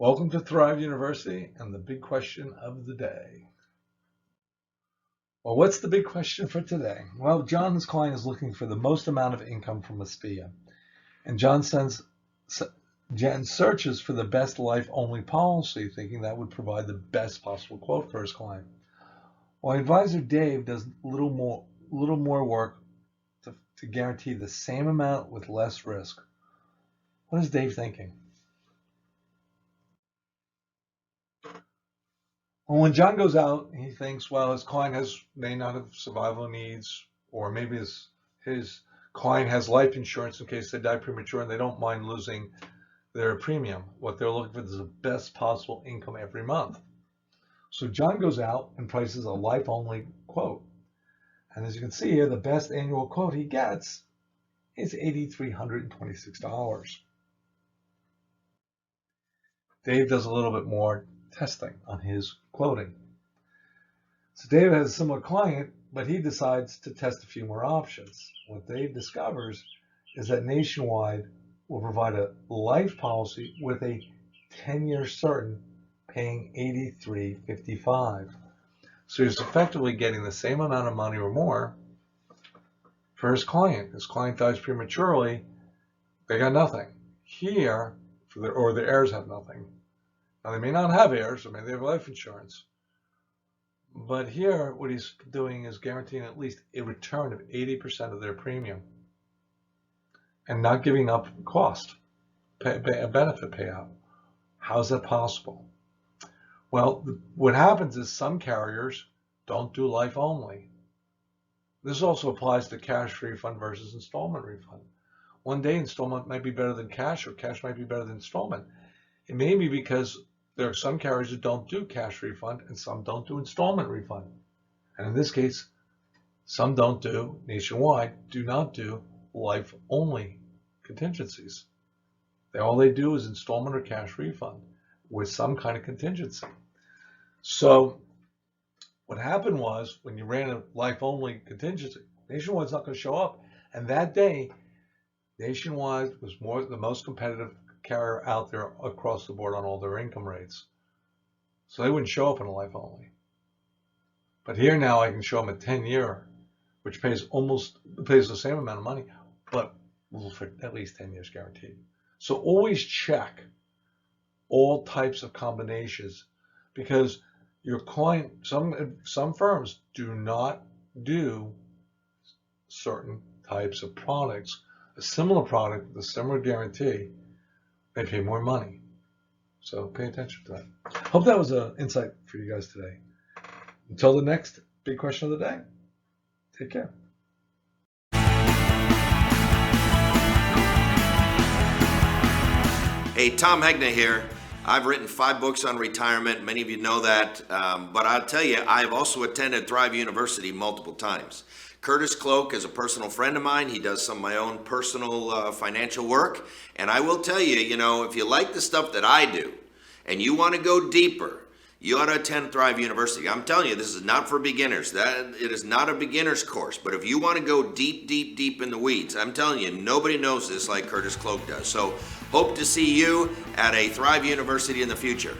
Welcome to Thrive University and the big question of the day. Well, what's the big question for today? Well, John's client is looking for the most amount of income from a SPIA, and John searches for the best life-only policy, thinking that would provide the best possible quote for his client. While advisor Dave does little more work to guarantee the same amount with less risk. What is Dave thinking? Well, when John goes out, he thinks, well, his client may not have survival needs, or maybe his client has life insurance in case they die premature and they don't mind losing their premium. What they're looking for is the best possible income every month. So John goes out and prices a life-only quote. And as you can see here, the best annual quote he gets is $8,326. Dave does a little bit more testing on his quoting. So Dave has a similar client, but he decides to test a few more options. What Dave discovers is that Nationwide will provide a life policy with a 10-year certain paying $83.55. So he's effectively getting the same amount of money or more for his client. His client dies prematurely, they got nothing. Here, or the heirs have nothing. Now, they may not have heirs, or maybe they have life insurance. But here, what he's doing is guaranteeing at least a return of 80% of their premium and not giving up cost, a benefit payout. How's that possible? Well, what happens is some carriers don't do life only. This also applies to cash refund versus installment refund. One day installment might be better than cash, or cash might be better than installment. It may be because there are some carriers that don't do cash refund and some don't do installment refund. And in this case, some don't do, Nationwide, do not do life only contingencies. All they do is installment or cash refund with some kind of contingency. So what happened was, when you ran a life-only contingency, Nationwide's not going to show up. And that day, Nationwide was the most competitive carrier out there across the board on all their income rates. So they wouldn't show up in a life-only. But here now I can show them a 10-year, which pays the same amount of money, but for at least 10 years guaranteed. So always check all types of combinations, because your client, some firms do not do certain types of products. A similar product with a similar guarantee, they pay more money. So pay attention to that. Hope that was an insight for you guys today. Until the next big question of the day, take care. Hey, Tom Hegna here. I've written 5 books on retirement. Many of you know that. But I'll tell you, I've also attended Thrive University multiple times. Curtis Cloak is a personal friend of mine. He does some of my own personal financial work. And I will tell you, if you like the stuff that I do and you want to go deeper, you ought to attend Thrive University. I'm telling you, this is not for beginners. It is not a beginner's course. But if you want to go deep, deep, deep in the weeds, I'm telling you, nobody knows this like Curtis Cloak does. So hope to see you at a Thrive University in the future.